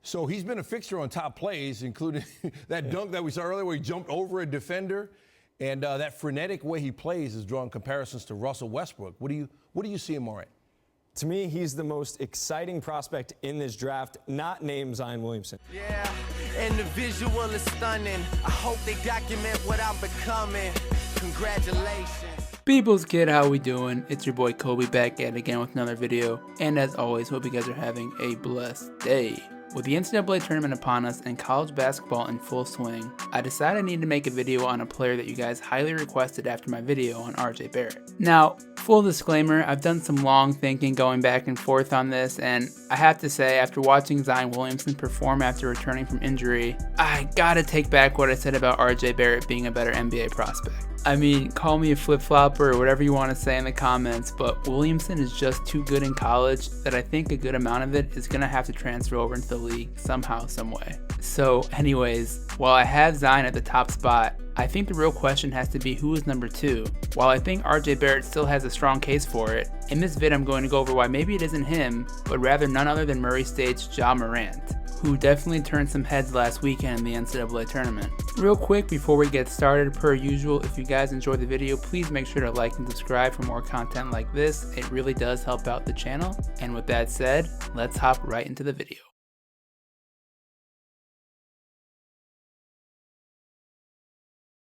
So he's been a fixture on top plays, including that dunk that we saw earlier where he jumped over a defender. And that frenetic way he plays is drawing comparisons to Russell Westbrook. What do you see in Morant? To me, he's the most exciting prospect in this draft, not named Zion Williamson. Yeah, and the visual is stunning. I hope they document what I'm becoming. Congratulations. People's kid, how we doing? It's your boy Kobe back at it again with another video. And as always, hope you guys are having a blessed day. With the NCAA Tournament upon us and college basketball in full swing, I decided I needed to make a video on a player that you guys highly requested after my video on RJ Barrett. Now, full disclaimer, I've done some long thinking going back and forth on this, and I have to say, after watching Zion Williamson perform after returning from injury, I gotta take back what I said about RJ Barrett being a better NBA prospect. I mean, call me a flip-flopper or whatever you want to say in the comments, but Williamson is just too good in college that I think a good amount of it is going to have to transfer over into the league somehow, some way. So anyways, while I have Zion at the top spot, I think the real question has to be who is number 2. While I think RJ Barrett still has a strong case for it, in this vid I'm going to go over why maybe it isn't him, but rather none other than Murray State's Ja Morant, who definitely turned some heads last weekend in the NCAA Tournament. Real quick before we get started, per usual, if you guys enjoyed the video, please make sure to like and subscribe for more content like this. It really does help out the channel. And with that said, let's hop right into the video.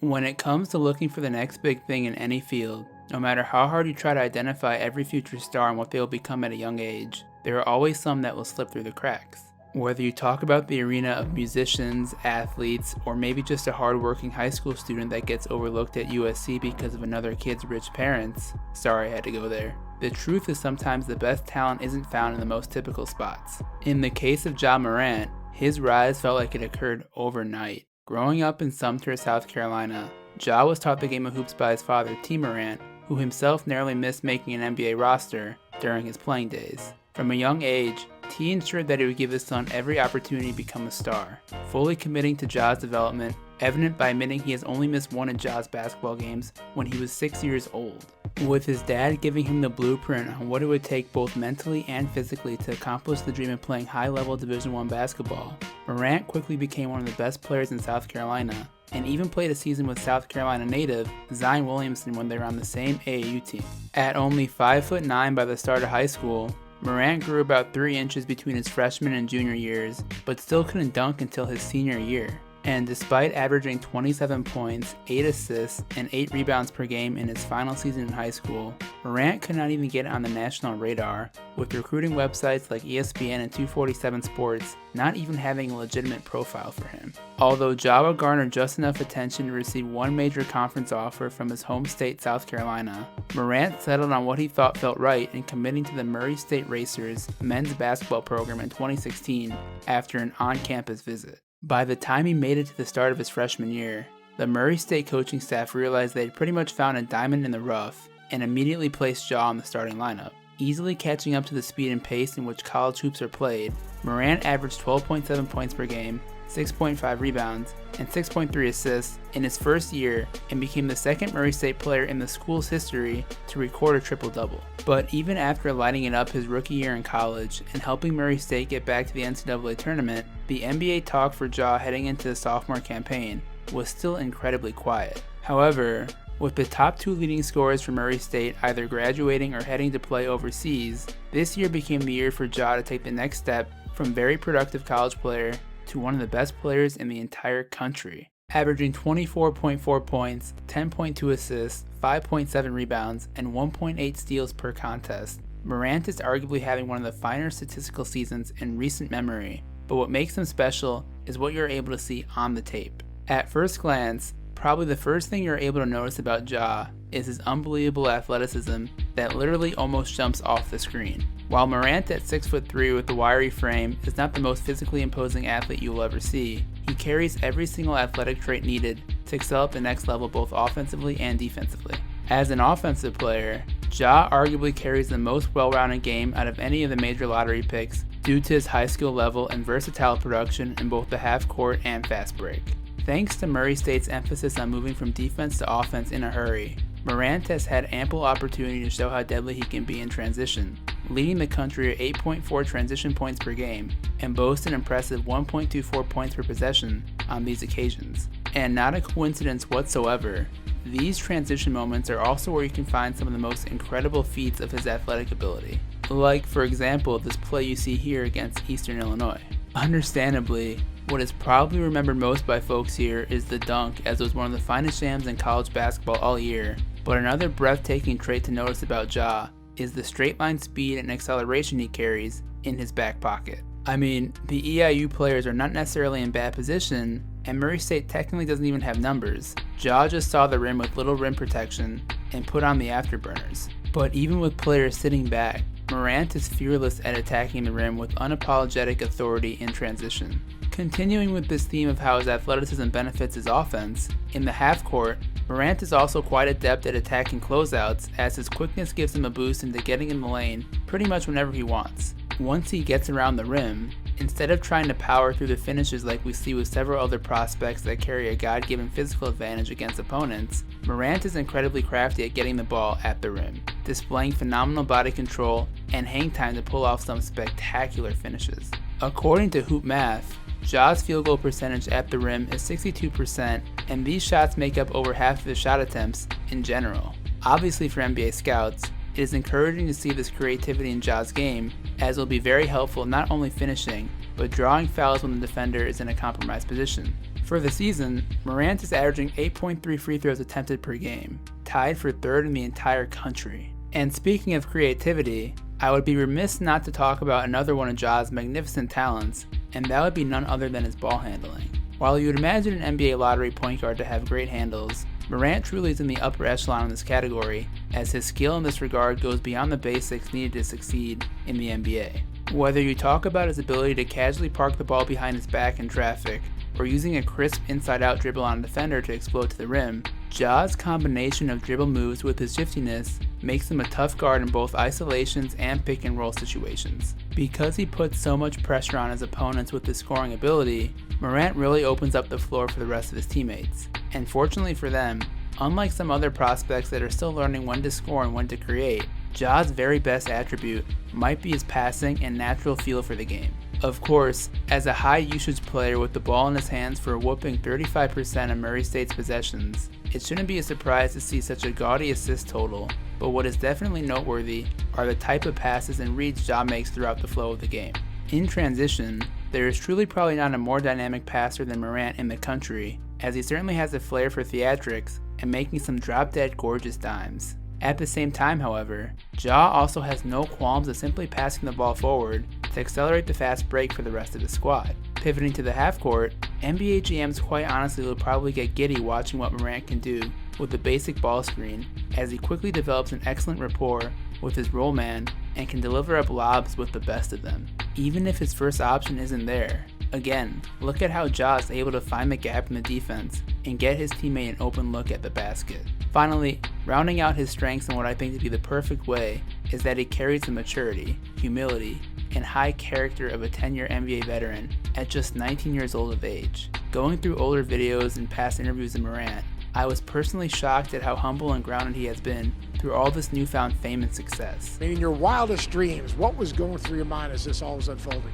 When it comes to looking for the next big thing in any field, no matter how hard you try to identify every future star and what they will become at a young age, there are always some that will slip through the cracks. Whether you talk about the arena of musicians, athletes, or maybe just a hardworking high school student that gets overlooked at USC because of another kid's rich parents, sorry I had to go there. The truth is sometimes the best talent isn't found in the most typical spots. In the case of Ja Morant, his rise felt like it occurred overnight. Growing up in Sumter, South Carolina, Ja was taught the game of hoops by his father, T. Morant, who himself narrowly missed making an NBA roster during his playing days. From a young age, T ensured that he would give his son every opportunity to become a star, fully committing to Ja's development, evident by admitting he has only missed one of Ja's basketball games when he was 6 years old. With his dad giving him the blueprint on what it would take both mentally and physically to accomplish the dream of playing high-level Division I basketball, Morant quickly became one of the best players in South Carolina, and even played a season with South Carolina native Zion Williamson when they were on the same AAU team. At only 5'9" by the start of high school, Morant grew about 3 inches between his freshman and junior years, but still couldn't dunk until his senior year. And despite averaging 27 points, 8 assists, and 8 rebounds per game in his final season in high school, Morant could not even get on the national radar, with recruiting websites like ESPN and 247 Sports not even having a legitimate profile for him. Although Ja garnered just enough attention to receive one major conference offer from his home state, South Carolina, Morant settled on what he thought felt right in committing to the Murray State Racers men's basketball program in 2016 after an on-campus visit. By the time he made it to the start of his freshman year, the Murray State coaching staff realized they had pretty much found a diamond in the rough and immediately placed Ja on the starting lineup. Easily catching up to the speed and pace in which college hoops are played, Morant averaged 12.7 points per game, 6.5 rebounds, and 6.3 assists in his first year and became the second Murray State player in the school's history to record a triple-double. But even after lighting it up his rookie year in college and helping Murray State get back to the NCAA Tournament, the NBA talk for Ja heading into the sophomore campaign was still incredibly quiet. However, with the top 2 leading scorers for Murray State either graduating or heading to play overseas, this year became the year for Ja to take the next step from very productive college player to one of the best players in the entire country. Averaging 24.4 points, 10.2 assists, 5.7 rebounds, and 1.8 steals per contest, Morant is arguably having one of the finer statistical seasons in recent memory, but what makes him special is what you're able to see on the tape. At first glance, probably the first thing you're able to notice about Ja is his unbelievable athleticism that literally almost jumps off the screen. While Morant at 6'3" with the wiry frame is not the most physically imposing athlete you will ever see, he carries every single athletic trait needed to excel at the next level both offensively and defensively. As an offensive player, Ja arguably carries the most well-rounded game out of any of the major lottery picks due to his high skill level and versatile production in both the half-court and fast break. Thanks to Murray State's emphasis on moving from defense to offense in a hurry, Morant has had ample opportunity to show how deadly he can be in transition, leading the country at 8.4 transition points per game, and boasts an impressive 1.24 points per possession on these occasions. And not a coincidence whatsoever, these transition moments are also where you can find some of the most incredible feats of his athletic ability. Like, for example, this play you see here against Eastern Illinois. Understandably, what is probably remembered most by folks here is the dunk, as it was one of the finest jams in college basketball all year. But another breathtaking trait to notice about Ja is the straight line speed and acceleration he carries in his back pocket. I mean, the EIU players are not necessarily in bad position, and Murray State technically doesn't even have numbers. Ja just saw the rim with little rim protection and put on the afterburners. But even with players sitting back, Morant is fearless at attacking the rim with unapologetic authority in transition. Continuing with this theme of how his athleticism benefits his offense, in the half court, Morant is also quite adept at attacking closeouts, as his quickness gives him a boost into getting in the lane pretty much whenever he wants. Once he gets around the rim, instead of trying to power through the finishes like we see with several other prospects that carry a God-given physical advantage against opponents, Morant is incredibly crafty at getting the ball at the rim, displaying phenomenal body control and hang time to pull off some spectacular finishes. According to Hoop Math, Ja's field goal percentage at the rim is 62%, and these shots make up over half of his shot attempts in general. Obviously for NBA scouts, it is encouraging to see this creativity in Ja's game, as it will be very helpful not only finishing, but drawing fouls when the defender is in a compromised position. For the season, Morant is averaging 8.3 free throws attempted per game, tied for third in the entire country. And speaking of creativity, I would be remiss not to talk about another one of Ja's magnificent talents, and that would be none other than his ball handling. While you would imagine an NBA lottery point guard to have great handles, Morant truly is in the upper echelon in this category, as his skill in this regard goes beyond the basics needed to succeed in the NBA. Whether you talk about his ability to casually park the ball behind his back in traffic, or using a crisp inside-out dribble on a defender to explode to the rim, Ja's combination of dribble moves with his shiftiness makes him a tough guard in both isolations and pick-and-roll situations. Because he puts so much pressure on his opponents with his scoring ability, Morant really opens up the floor for the rest of his teammates. And fortunately for them, unlike some other prospects that are still learning when to score and when to create, Ja's very best attribute might be his passing and natural feel for the game. Of course, as a high usage player with the ball in his hands for a whooping 35% of Murray State's possessions, it shouldn't be a surprise to see such a gaudy assist total, but what is definitely noteworthy are the type of passes and reads Ja makes throughout the flow of the game. In transition, there is truly probably not a more dynamic passer than Morant in the country, as he certainly has a flair for theatrics and making some drop-dead gorgeous dimes. At the same time, however, Ja also has no qualms of simply passing the ball forward to accelerate the fast break for the rest of his squad. Pivoting to the half court, NBA GMs quite honestly will probably get giddy watching what Morant can do with the basic ball screen, as he quickly develops an excellent rapport with his roll man and can deliver up lobs with the best of them, even if his first option isn't there. Again, look at how Ja is able to find the gap in the defense and get his teammate an open look at the basket. Finally, rounding out his strengths in what I think to be the perfect way is that he carries the maturity, humility, and high character of a 10-year NBA veteran at just 19 years old of age. Going through older videos and past interviews of Morant, I was personally shocked at how humble and grounded he has been through all this newfound fame and success. I mean, in your wildest dreams, what was going through your mind as this all was unfolding?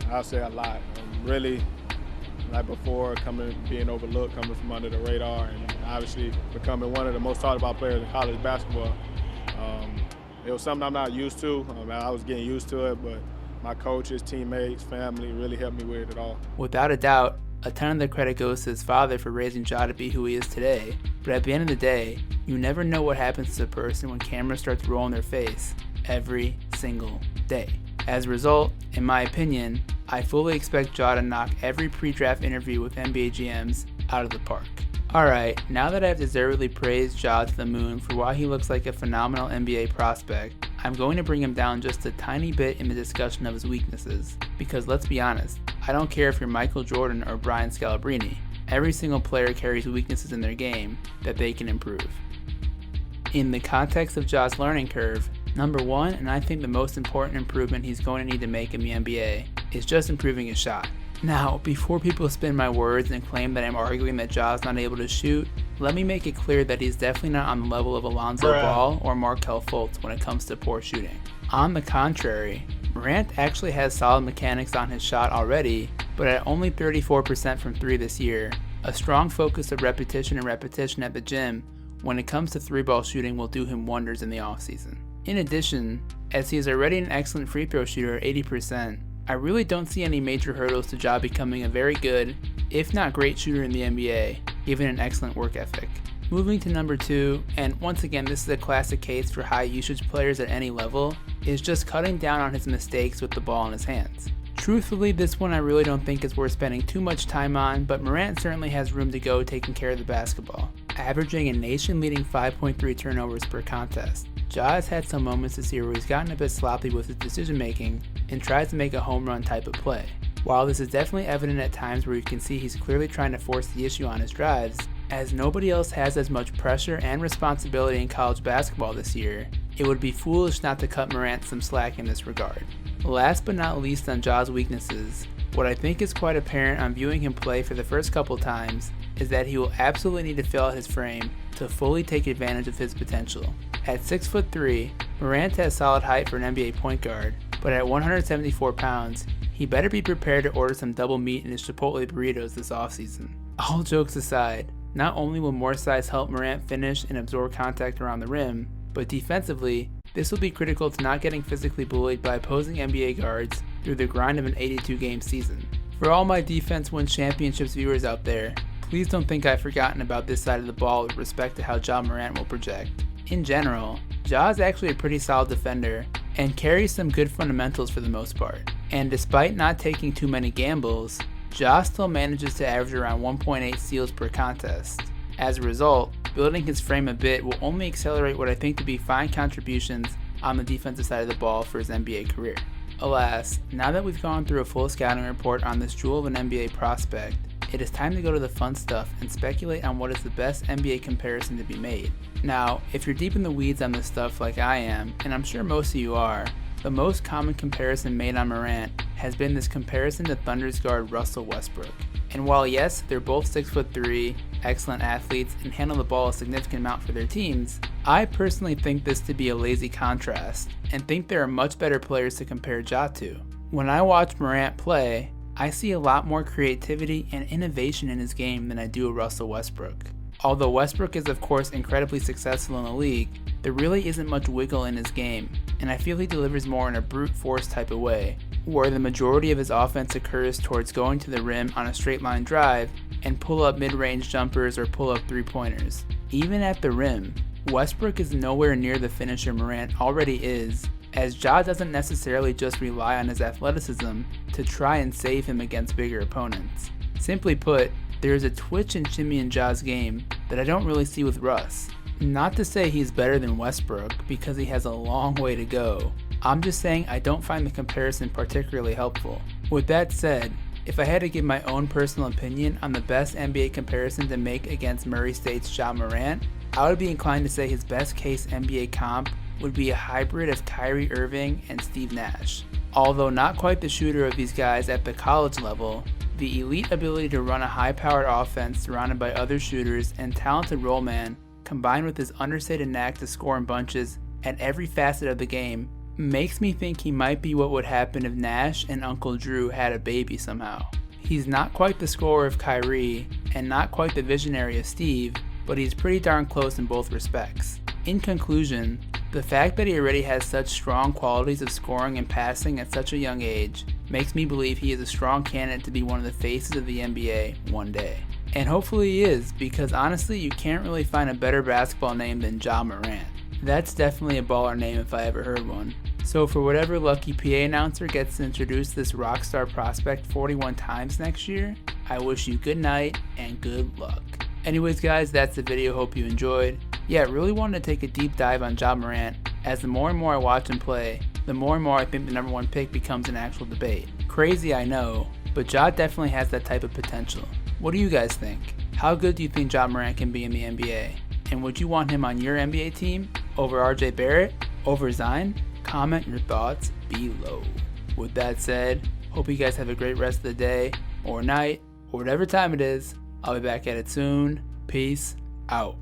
I'll say a lot. Really, like before, being overlooked, coming from under the radar, and obviously becoming one of the most talked about players in college basketball. It was something I'm not used to. I was getting used to it, but my coaches, teammates, family really helped me with it all. Without a doubt, a ton of the credit goes to his father for raising Ja to be who he is today. But at the end of the day, you never know what happens to a person when cameras start to roll in their face every single day. As a result, in my opinion, I fully expect Ja to knock every pre-draft interview with NBA GMs out of the park. Alright, now that I've deservedly praised Ja to the moon for why he looks like a phenomenal NBA prospect, I'm going to bring him down just a tiny bit in the discussion of his weaknesses. Because let's be honest, I don't care if you're Michael Jordan or Brian Scalabrine, every single player carries weaknesses in their game that they can improve. In the context of Ja's learning curve, number one, and I think the most important improvement he's going to need to make in the NBA, is just improving his shot. Now, before people spin my words and claim that I'm arguing that Ja's not able to shoot, let me make it clear that he's definitely not on the level of Alonzo Ball or Markelle Fultz when it comes to poor shooting. On the contrary, Morant actually has solid mechanics on his shot already, but at only 34% from 3 this year, a strong focus of repetition and repetition at the gym when it comes to 3-ball shooting will do him wonders in the offseason. In addition, as he is already an excellent free throw shooter at 80%, I really don't see any major hurdles to Ja becoming a very good, if not great shooter in the NBA, given an excellent work ethic. Moving to number 2, and once again this is a classic case for high usage players at any level, is just cutting down on his mistakes with the ball in his hands. Truthfully, this one I really don't think is worth spending too much time on, but Morant certainly has room to go taking care of the basketball, averaging a nation-leading 5.3 turnovers per contest. Ja has had some moments this year where he's gotten a bit sloppy with his decision making and tries to make a home run type of play. While this is definitely evident at times where you can see he's clearly trying to force the issue on his drives, as nobody else has as much pressure and responsibility in college basketball this year, it would be foolish not to cut Morant some slack in this regard. Last but not least on Ja's weaknesses, what I think is quite apparent on viewing him play for the first couple times is that he will absolutely need to fill out his frame to fully take advantage of his potential. At 6'3", Morant has solid height for an NBA point guard, but at 174 pounds, he better be prepared to order some double meat in his Chipotle burritos this offseason. All jokes aside, not only will more size help Morant finish and absorb contact around the rim, but defensively, this will be critical to not getting physically bullied by opposing NBA guards through the grind of an 82-game season. For all my defense wins championships viewers out there, please don't think I've forgotten about this side of the ball with respect to how Ja Morant will project. In general, Ja is actually a pretty solid defender and carries some good fundamentals for the most part. And despite not taking too many gambles, Ja still manages to average around 1.8 steals per contest. As a result, building his frame a bit will only accelerate what I think to be fine contributions on the defensive side of the ball for his NBA career. Alas, now that we've gone through a full scouting report on this jewel of an NBA prospect, it is time to go to the fun stuff and speculate on what is the best NBA comparison to be made. Now, if you're deep in the weeds on this stuff like I am, and I'm sure most of you are, the most common comparison made on Morant has been this comparison to Thunder's guard Russell Westbrook. And while yes, they're both 6'3", excellent athletes and handle the ball a significant amount for their teams, I personally think this to be a lazy contrast and think there are much better players to compare Ja to. When I watch Morant play, I see a lot more creativity and innovation in his game than I do a Russell Westbrook. Although Westbrook is of course incredibly successful in the league, there really isn't much wiggle in his game, and I feel he delivers more in a brute force type of way, where the majority of his offense occurs towards going to the rim on a straight line drive and pull up mid-range jumpers or pull up three-pointers. Even at the rim, Westbrook is nowhere near the finisher Morant already is, as Ja doesn't necessarily just rely on his athleticism to try and save him against bigger opponents. Simply put, there is a twitch and shimmy in Ja's game that I don't really see with Russ. Not to say he's better than Westbrook, because he has a long way to go. I'm just saying I don't find the comparison particularly helpful. With that said, if I had to give my own personal opinion on the best NBA comparison to make against Murray State's Ja Morant, I would be inclined to say his best case NBA comp would be a hybrid of Kyrie Irving and Steve Nash. Although not quite the shooter of these guys at the college level, the elite ability to run a high-powered offense surrounded by other shooters and talented roll man, combined with his understated knack to score in bunches at every facet of the game, makes me think he might be what would happen if Nash and Uncle Drew had a baby somehow. He's not quite the scorer of Kyrie, and not quite the visionary of Steve, but he's pretty darn close in both respects. In conclusion, the fact that he already has such strong qualities of scoring and passing at such a young age makes me believe he is a strong candidate to be one of the faces of the NBA one day. And hopefully he is, because honestly you can't really find a better basketball name than Ja Morant. That's definitely a baller name if I ever heard one. So for whatever lucky PA announcer gets to introduce this rockstar prospect 41 times next year, I wish you good night and good luck. Anyways guys, that's the video, hope you enjoyed. Yeah, I really wanted to take a deep dive on Ja Morant, as the more and more I watch him play, the more and more I think the number one pick becomes an actual debate. Crazy, I know, but Ja definitely has that type of potential. What do you guys think? How good do you think Ja Morant can be in the NBA? And would you want him on your NBA team over RJ Barrett? Over Zion? Comment your thoughts below. With that said, hope you guys have a great rest of the day, or night, or whatever time it is. I'll be back at it soon. Peace out.